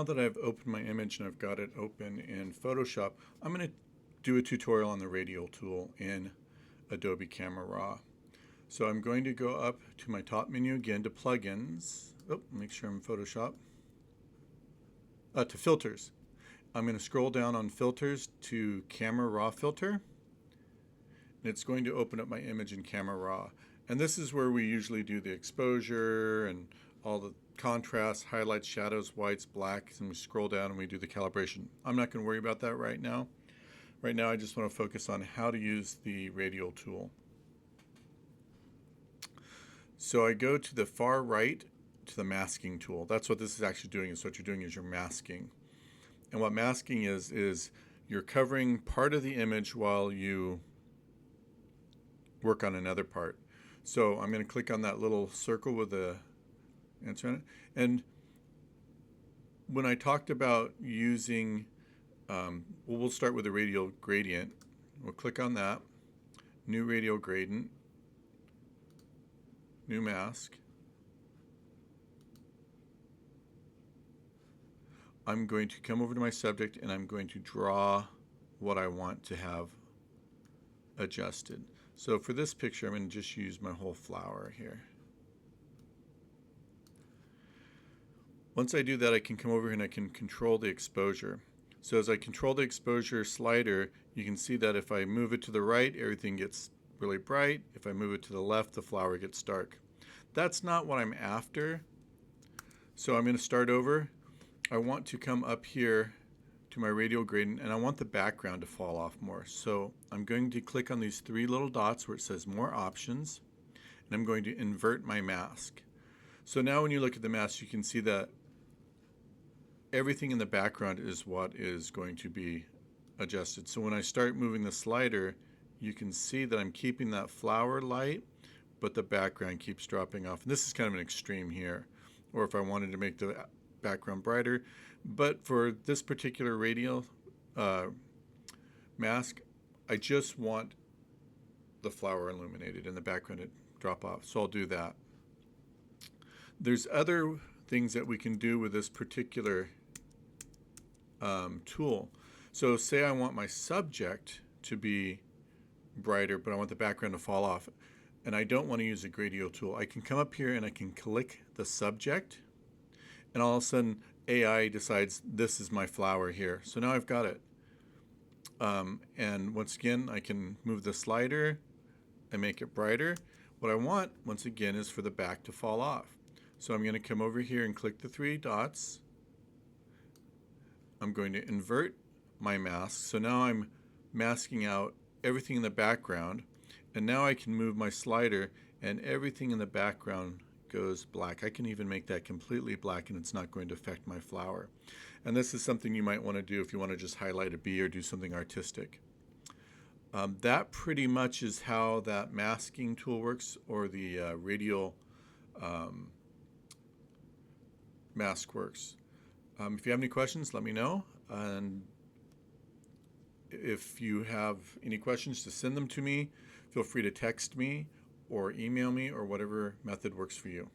now that I've opened my image and I've got it open in Photoshop, I'm going to do a tutorial on the Radial tool in Adobe Camera Raw. So I'm going to go up to my top menu again to plugins. Oh, make sure I'm in Photoshop. To filters. I'm going to scroll down on filters to Camera Raw filter. And it's going to open up my image in Camera Raw. And this is where we usually do the exposure and all the contrast, highlights, shadows, whites, blacks, and we scroll down and we do the calibration. I'm not going to worry about that right now. Right now I just want to focus on how to use the Radial tool. So I go to the far right to the masking tool. That's what this is actually doing. Is what you're doing is you're masking. And what masking is you're covering part of the image while you work on another part. So I'm going to click on that little circle with the answer on it. And when I talked about using, we'll start with the radial gradient. We'll click on that. New radial gradient. New mask. I'm going to come over to my subject and I'm going to draw what I want to have adjusted. So for this picture, I'm going to just use my whole flower here. Once I do that, I can come over here and I can control the exposure. So as I control the exposure slider, you can see that if I move it to the right, everything gets really bright. If I move it to the left, the flower gets dark. That's not what I'm after. So I'm going to start over. I want to come up here to my radial gradient and I want the background to fall off more. So I'm going to click on these three little dots where it says more options and I'm going to invert my mask. So now when you look at the mask, you can see that everything in the background is what is going to be adjusted. So when I start moving the slider, you can see that I'm keeping that flower light, but the background keeps dropping off. And this is kind of an extreme here. Or if I wanted to make the background brighter. But for this particular radial mask, I just want the flower illuminated and the background to drop off. So I'll do that. There's other things that we can do with this particular tool. So say I want my subject to be brighter, but I want the background to fall off, and I don't want to use a Radial tool. I can come up here and I can click the subject, and all of a sudden AI decides this is my flower here. So now I've got it. And once again, I can move the slider and make it brighter. What I want, once again, is for the back to fall off. So I'm going to come over here and click the three dots. I'm going to invert my mask. So now I'm masking out everything in the background. And now I can move my slider and everything in the background goes black. I can even make that completely black and it's not going to affect my flower. And this is something you might want to do if you want to just highlight a bee or do something artistic. That pretty much is how that masking tool works, or the radial mask works. If you have any questions, let me know. And if you have any questions, to send them to me. Feel free to text me or email me or whatever method works for you.